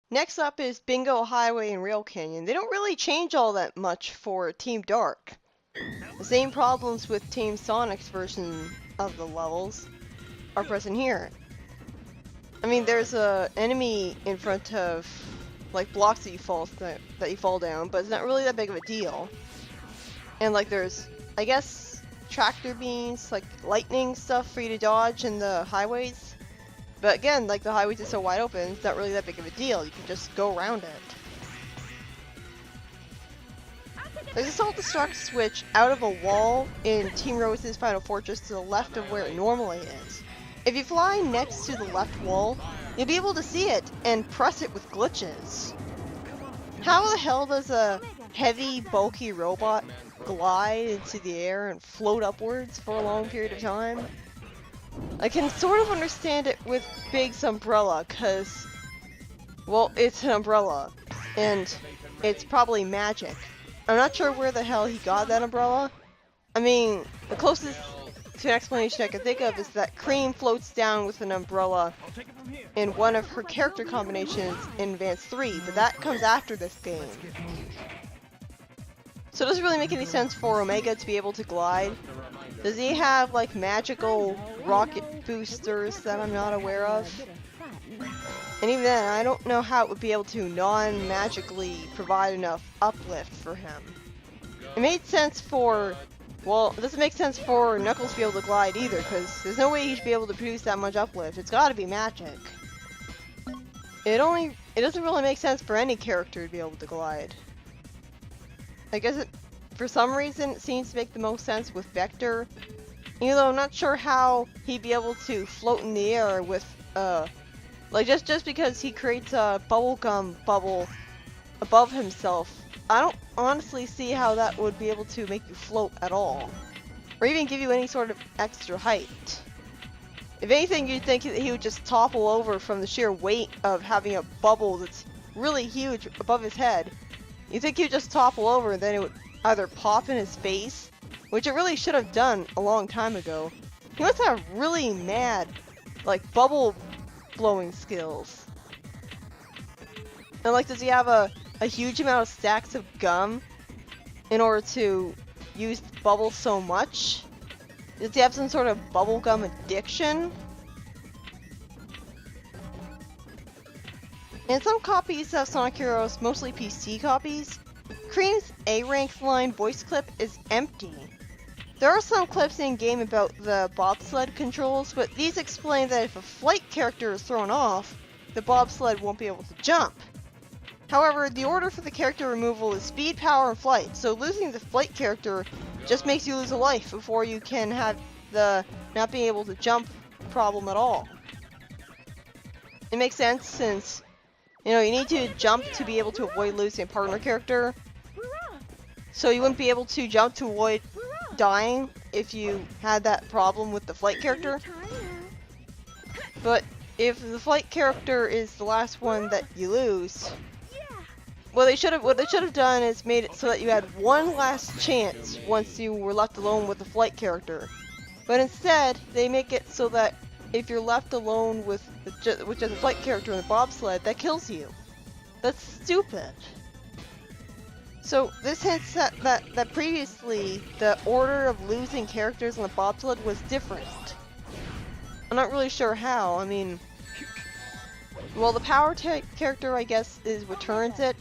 Next up is Bingo Highway and Rail Canyon. They don't really change all that much for Team Dark. The same problems with Team Sonic's version of the levels are present here. I mean, there's a enemy in front of like blocks that you fall down, but it's not really that big of a deal. And like there's, I guess, tractor beams, like lightning stuff for you to dodge in the highways. But again, like the highways are so wide open, it's not really that big of a deal. You can just go around it. There's a self-destruct switch out of a wall in Team Rose's Final Fortress to the left of where it normally is. If you fly next to the left wall, you'll be able to see it and press it with glitches. How the hell does a heavy, bulky robot glide into the air and float upwards for a long period of time? I can sort of understand it with Big's umbrella, cause, well, it's an umbrella, and it's probably magic. I'm not sure where the hell he got that umbrella. I mean, the closest to an explanation I can think of is that Cream floats down with an umbrella in one of her character combinations in Advance 3, but that comes after this game. So it doesn't really make any sense for Omega to be able to glide. Does he have like magical rocket boosters that I'm not aware of? And even then, I don't know how it would be able to non-magically provide enough uplift for him. It made sense for, well, it doesn't make sense for Knuckles to be able to glide either, because there's no way he should be able to produce that much uplift. It's gotta be magic. It doesn't really make sense for any character to be able to glide. I guess for some reason, it seems to make the most sense with Vector. Even though I'm not sure how he'd be able to float in the air with, like just because he creates a bubblegum bubble above himself. I don't honestly see how that would be able to make you float at all. Or even give you any sort of extra height. If anything, you'd think that he would just topple over from the sheer weight of having a bubble that's really huge above his head. You'd think he'd just topple over and then it would either pop in his face, which it really should have done a long time ago. He must have really mad, like, bubble blowing skills. And like, does he have a huge amount of stacks of gum in order to use bubbles so much? Does he have some sort of bubblegum addiction? In some copies of Sonic Heroes, mostly PC copies, Cream's A-Rank line voice clip is empty. There are some clips in-game about the bobsled controls, but these explain that if a flight character is thrown off, the bobsled won't be able to jump. However, the order for the character removal is speed, power, and flight, so losing the flight character just makes you lose a life before you can have the not being able to jump problem at all. It makes sense since, you know, you need to jump to be able to avoid losing a partner character. So you wouldn't be able to jump to avoid dying if you had that problem with the flight character. But if the flight character is the last one that you lose, what they should have done is made it so that you had one last chance once you were left alone with the flight character. But instead, they make it so that if you're left alone with just a flight character in the bobsled, that kills you. That's stupid. So this hints that previously the order of losing characters in the bobsled was different. I'm not really sure how. I mean, well, the power character, I guess, returns it,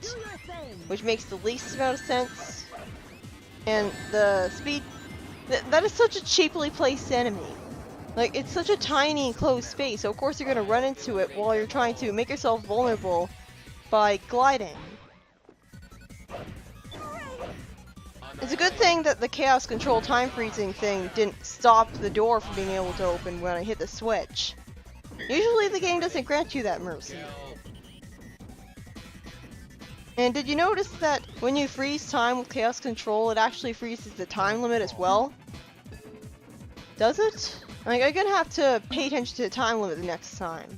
which makes the least amount of sense. And the speed, that is such a cheaply placed enemy. Like, it's such a tiny enclosed space, so of course you're gonna run into it while you're trying to make yourself vulnerable by gliding. It's a good thing that the Chaos Control time freezing thing didn't stop the door from being able to open when I hit the switch. Usually the game doesn't grant you that mercy. And did you notice that when you freeze time with Chaos Control, it actually freezes the time limit as well? Does it? Like, I'm gonna have to pay attention to the time limit the next time.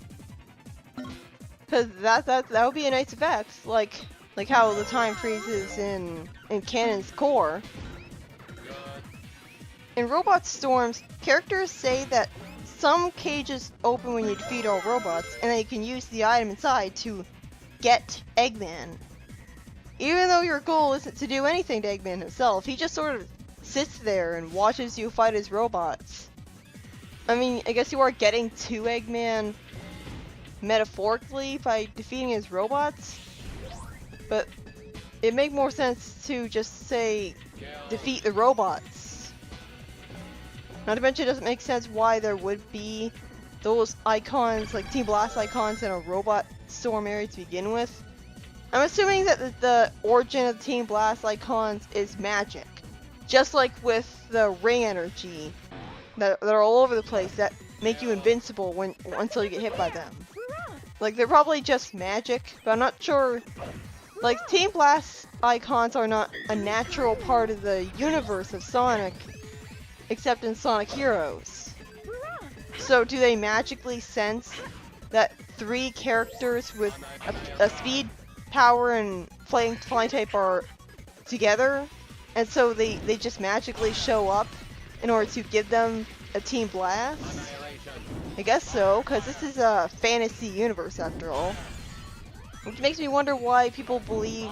Cause that would be a nice effect, like how the time freezes in Canon's core. In Robot Storms, characters say that some cages open when you defeat all robots, and that you can use the item inside to get Eggman. Even though your goal isn't to do anything to Eggman himself, he just sort of sits there and watches you fight his robots. I mean, I guess you are getting to Eggman metaphorically by defeating his robots, but it'd make more sense to just say, defeat the robots. Not to mention, it doesn't make sense why there would be those icons, like Team Blast icons, in a robot storm area to begin with. I'm assuming that the origin of the Team Blast icons is magic. Just like with the ring energy that are all over the place that make you invincible until you get hit by them. Like, they're probably just magic, but I'm not sure. Like, Team Blast icons are not a natural part of the universe of Sonic, except in Sonic Heroes. So do they magically sense that 3 characters with a speed, power, and flying type are together? And so they just magically show up in order to give them a Team Blast? I guess so, because this is a fantasy universe after all. Which makes me wonder why people believe,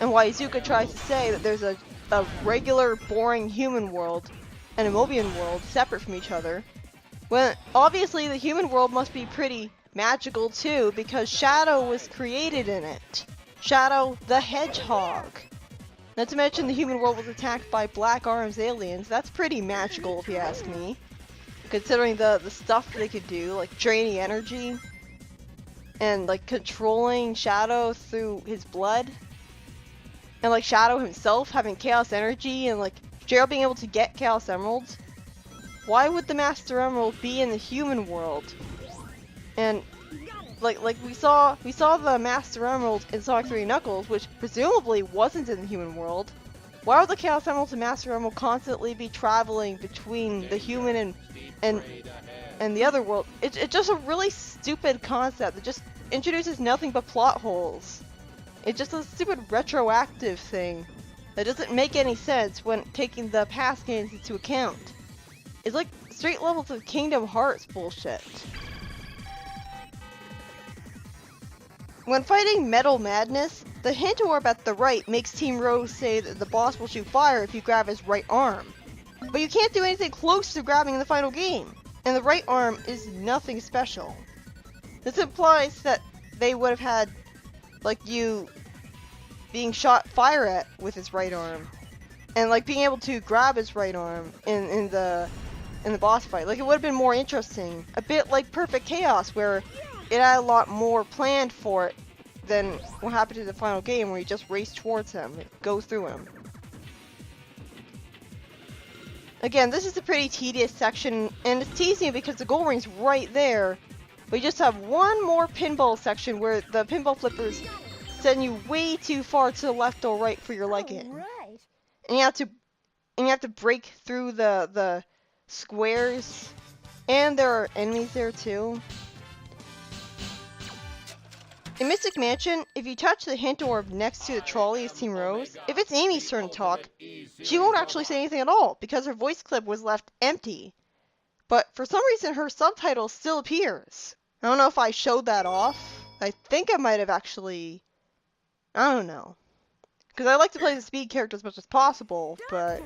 and why Iizuka tries to say that there's a regular, boring human world and a Mobian world separate from each other, when obviously the human world must be pretty magical too, because Shadow was created in it. Shadow the Hedgehog. Not to mention the human world was attacked by Black Arms aliens. That's pretty magical if you ask me. Considering the stuff they could do, like draining energy, and like controlling Shadow through his blood. And like Shadow himself having Chaos Energy and like Gerald being able to get Chaos Emeralds. Why would the Master Emerald be in the human world? And like we saw the Master Emerald in Sonic 3 Knuckles, which presumably wasn't in the human world. Why would the Chaos Emerald and Master Emerald constantly be traveling between the human and the other world? It's just a really stupid concept that just introduces nothing but plot holes. It's just a stupid retroactive thing that doesn't make any sense when taking the past games into account. It's like straight levels of Kingdom Hearts bullshit. When fighting Metal Madness, the hint orb at the right makes Team Rose say that the boss will shoot fire if you grab his right arm. But you can't do anything close to grabbing in the final game, and the right arm is nothing special. This implies that they would have had, like, you being shot fire at with his right arm, and like being able to grab his right arm in the boss fight. Like, it would have been more interesting, a bit like Perfect Chaos, where it had a lot more planned for it than what happened in the final game, where you just race towards him, go through him. Again, this is a pretty tedious section, and it's teasing because the goal ring's right there. But you just have one more pinball section where the pinball flippers send you way too far to the left or right for your liking. Right. And you have to break through the squares, and there are enemies there too. In Mystic Mansion, if you touch the hint orb next to the trolley as Team Rose, if it's Amy's turn to talk, she won't actually say anything at all, because her voice clip was left empty. But for some reason, her subtitle still appears. I don't know if I showed that off. I think I might have actually... I don't know. Because I like to play the speed character as much as possible, but...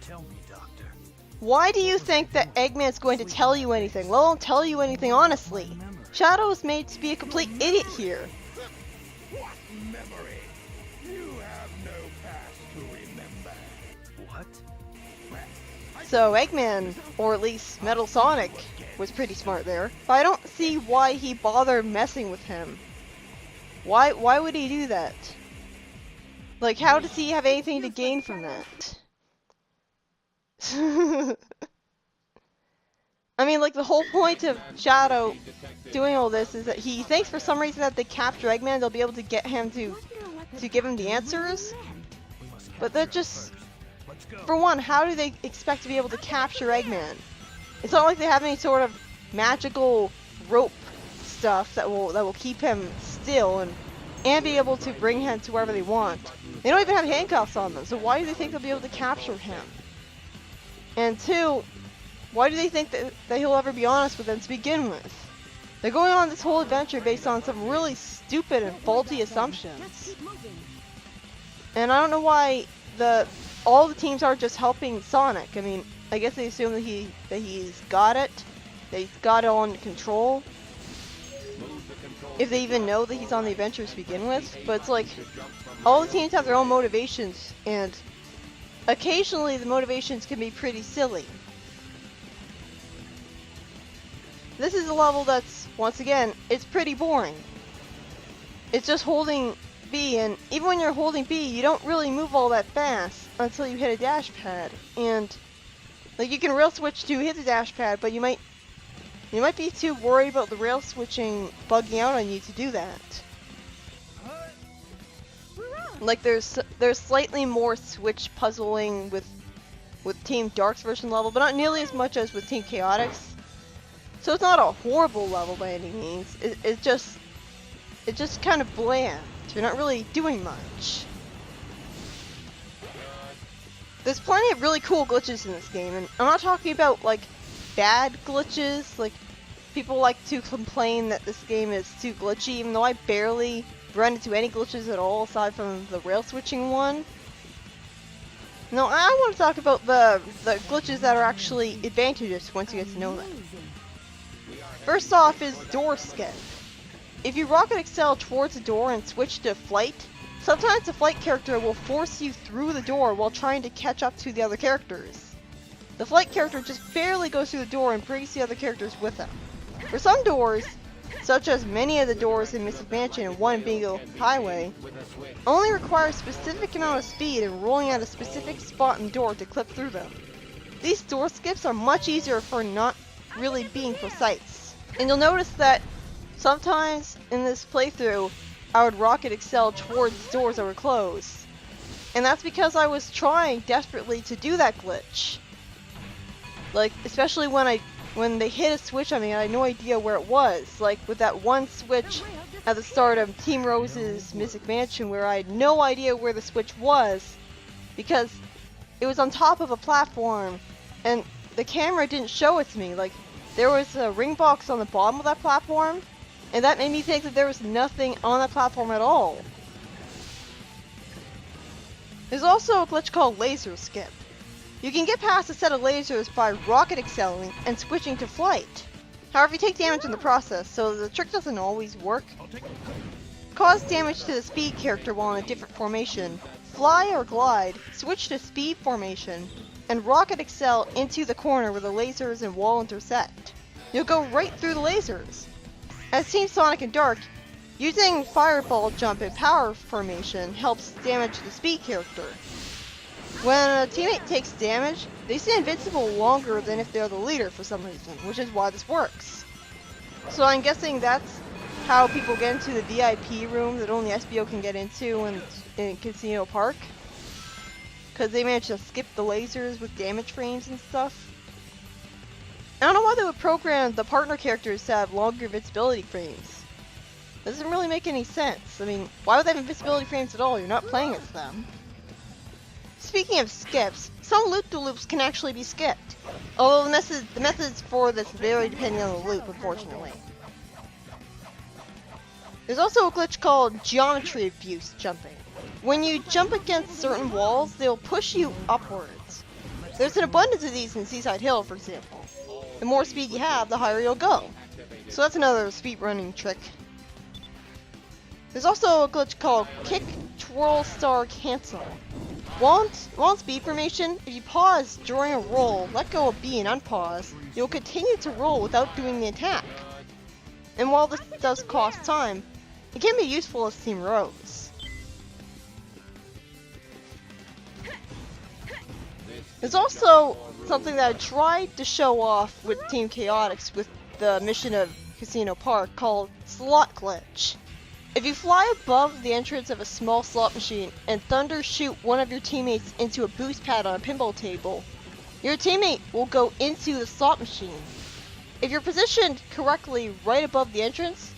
Tell me, Doctor. Why do you think that Eggman's going to tell you anything? Well, won't tell you anything honestly. Shadow is made to be a complete idiot here. What memory? You have no past to remember. What? So Eggman, or at least Metal Sonic, was pretty smart there. But I don't see why he bothered messing with him. Why would he do that? Like, how does he have anything to gain from that? I mean, like, the whole point of Shadow doing all this is that he thinks for some reason that they capture Eggman, they'll be able to get him to give him the answers. But they're just... For one, how do they expect to be able to capture Eggman? It's not like they have any sort of magical rope stuff that will keep him still and be able to bring him to wherever they want. They don't even have handcuffs on them, so why do they think they'll be able to capture him? And two, why do they think that he'll ever be honest with them to begin with? They're going on this whole adventure based on some really stupid stupid and faulty assumptions. And I don't know why all the teams are just helping Sonic. I mean, I guess they assume that he's got it, that he's got it all under control. If they even know that he's on the adventure to begin with, but it's like all the teams have their own motivations, and occasionally the motivations can be pretty silly. This is a level that's, once again, it's pretty boring. It's just holding B, and even when you're holding B, you don't really move all that fast until you hit a dash pad. And like you can rail switch to hit the dash pad, but you might be too worried about the rail switching bugging out on you to do that. Like there's slightly more switch puzzling with Team Dark's version level, but not nearly as much as with Team Chaotix. So it's not a horrible level by any means. It's just kind of bland. You're not really doing much. There's plenty of really cool glitches in this game, and I'm not talking about like bad glitches. Like people like to complain that this game is too glitchy, even though I barely run into any glitches at all aside from the rail switching one. No, I want to talk about the glitches that are actually advantageous once you get to know them. First off is door skip. If you rocket excel towards the door and switch to flight, sometimes the flight character will force you through the door while trying to catch up to the other characters. The flight character just barely goes through the door and brings the other characters with them. For some doors, such as many of the doors in Mystic Mansion and one in Bingo Highway, only require a specific amount of speed and rolling at a specific spot in the door to clip through them. These door skips are much easier for not really being precise. And you'll notice that sometimes in this playthrough, I would rocket excel towards doors that were closed. And that's because I was trying desperately to do that glitch. Like, especially when they hit a switch on me and I had no idea where it was. Like with that one switch at the start of Team Rose's Mystic Mansion where I had no idea where the switch was because it was on top of a platform and the camera didn't show it to me. Like, there was a ring box on the bottom of that platform, and that made me think that there was nothing on that platform at all. There's also a glitch called laser skip. You can get past a set of lasers by rocket excelling and switching to flight. However, you take damage in the process, so the trick doesn't always work. Cause damage to the speed character while in a different formation. Fly or glide, switch to speed formation, and rocket excel into the corner where the lasers and wall intersect. You'll go right through the lasers. As Team Sonic and Dark, using fireball jump and power formation helps damage the speed character. When a teammate takes damage, they stay invincible longer than if they're the leader for some reason, which is why this works. So I'm guessing that's how people get into the VIP room that only SBO can get into in Casino Park. Because they managed to skip the lasers with damage frames and stuff. I don't know why they would program the partner characters to have longer invincibility frames. It doesn't really make any sense. I mean, why would they have invincibility frames at all? You're not playing as them. Speaking of skips, some loop-de-loops can actually be skipped. Although the methods for this vary depending on the loop, unfortunately. There's also a glitch called geometry abuse jumping. When you jump against certain walls, they'll push you upwards. There's an abundance of these in Seaside Hill, for example. The more speed you have, the higher you'll go. So that's another speedrunning trick. There's also a glitch called Kick, Twirl, Star, Cancel. While in speed formation, if you pause during a roll, let go of B and unpause, you'll continue to roll without doing the attack. And while this does cost time, it can be useful as Team Rose. There's also something that I tried to show off with Team Chaotix with the mission of Casino Park called Slot Glitch. If you fly above the entrance of a small slot machine and thunder shoot one of your teammates into a boost pad on a pinball table, your teammate will go into the slot machine. If you're positioned correctly right above the entrance,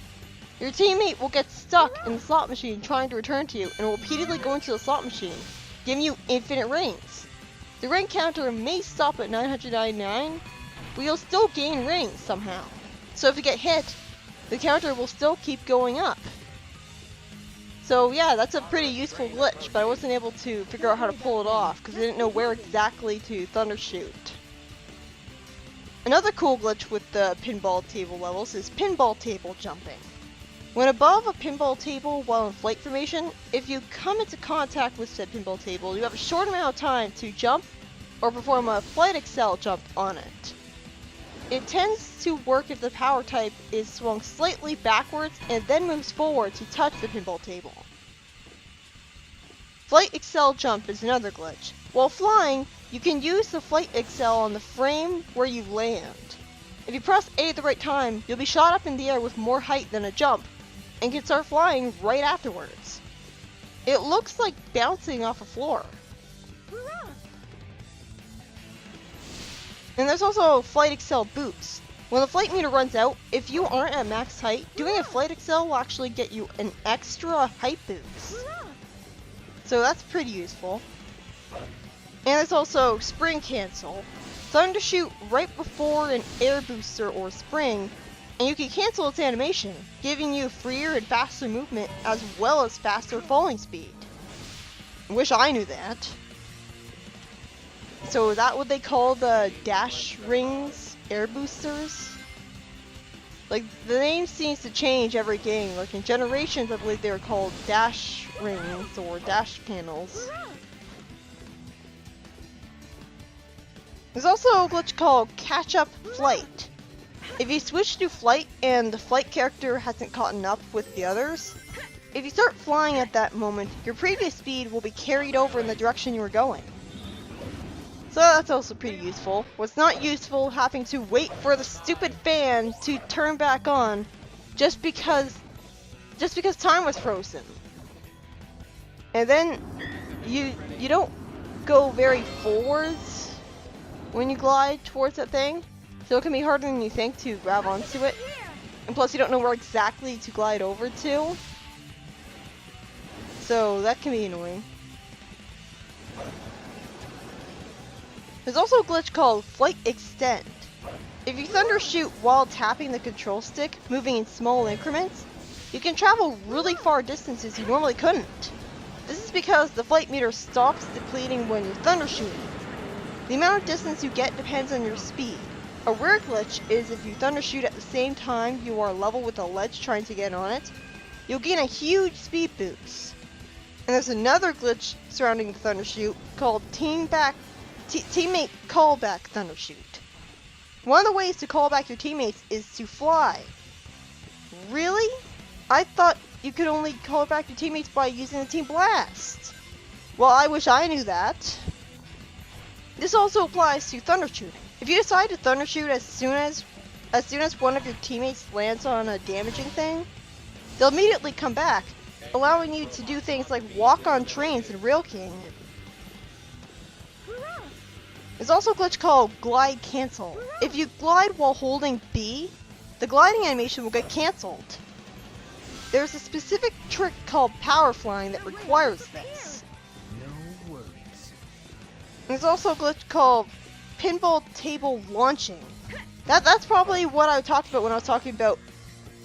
your teammate will get stuck in the slot machine trying to return to you and will repeatedly go into the slot machine, giving you infinite rings. The ring counter may stop at 999, but you'll still gain rings somehow. So if you get hit, the counter will still keep going up. So yeah, that's a pretty useful glitch, but I wasn't able to figure out how to pull it off because I didn't know where exactly to thunder shoot. Another cool glitch with the pinball table levels is pinball table jumping. When above a pinball table while in flight formation, if you come into contact with said pinball table, you have a short amount of time to jump or perform a flight excel jump on it. It tends to work if the power type is swung slightly backwards and then moves forward to touch the pinball table. Flight excel jump is another glitch. While flying, you can use the flight excel on the frame where you land. If you press A at the right time, you'll be shot up in the air with more height than a jump, and can start flying right afterwards. It looks like bouncing off a floor. And there's also flight excel boost. When the flight meter runs out, if you aren't at max height, doing a flight excel will actually get you an extra height boost. So that's pretty useful. And there's also spring cancel. Thunder shoot right before an air booster or spring, and you can cancel its animation, giving you freer and faster movement as well as faster falling speed. Wish I knew that. So is that what they call the dash rings air boosters? Like, the name seems to change every game. Like in Generations, I believe they were called dash rings or dash panels. There's also a glitch called catch-up flight. If you switch to flight and the flight character hasn't caught up with the others, if you start flying at that moment, your previous speed will be carried over in the direction you were going. So that's also pretty useful. What's not useful, having to wait for the stupid fan to turn back on just because time was frozen. And then you don't go very forwards when you glide towards that thing. So it can be harder than you think to grab onto it. And plus you don't know where exactly to glide over to. So that can be annoying. There's also a glitch called Flight Extend. If you thunder shoot while tapping the control stick, moving in small increments, you can travel really far distances you normally couldn't. This is because the flight meter stops depleting when you're thunder shooting. The amount of distance you get depends on your speed. A rare glitch is if you thunder shoot at the same time you are level with a ledge trying to get on it, you'll gain a huge speed boost. And there's another glitch surrounding the thunder shoot called teammate callback thunder shoot. One of the ways to call back your teammates is to fly. Really? I thought you could only call back your teammates by using the team blast. Well, I wish I knew that. This also applies to thunder shooting. If you decide to thunder shoot as soon as one of your teammates lands on a damaging thing, they'll immediately come back, allowing you to do things like walk on trains in Rail King. There's also a glitch called Glide Cancel. If you glide while holding B, the gliding animation will get cancelled. There's a specific trick called Power Flying that requires this. No worries. There's also a glitch called Pinball Table Launching. That's probably what I talked about when I was talking about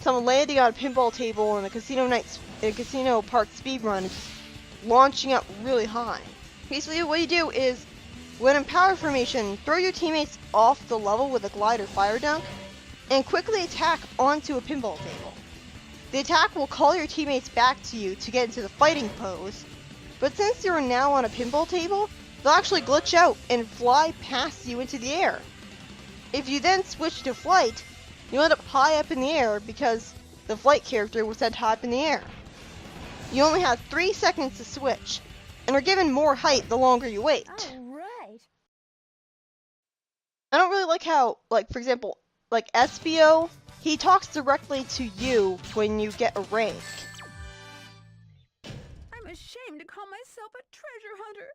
someone landing on a pinball table in a casino park speedrun and just launching up really high. Basically, what you do is, when in power formation, throw your teammates off the level with a glide or fire dunk, and quickly attack onto a pinball table. The attack will call your teammates back to you to get into the fighting pose, but since you're now on a pinball table, they'll actually glitch out and fly past you into the air. If you then switch to flight, you'll end up high up in the air because the flight character was set high up in the air. You only have 3 seconds to switch, and are given more height the longer you wait. Alright. I don't really like how, like, for example, like Espio, he talks directly to you when you get a rank. I'm ashamed to call myself a treasure hunter.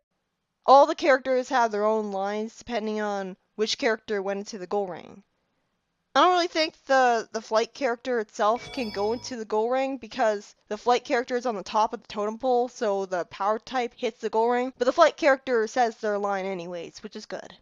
All the characters have their own lines depending on which character went into the goal ring. I don't really think the flight character itself can go into the goal ring because the flight character is on the top of the totem pole, so the power type hits the goal ring. But the flight character says their line anyways, which is good.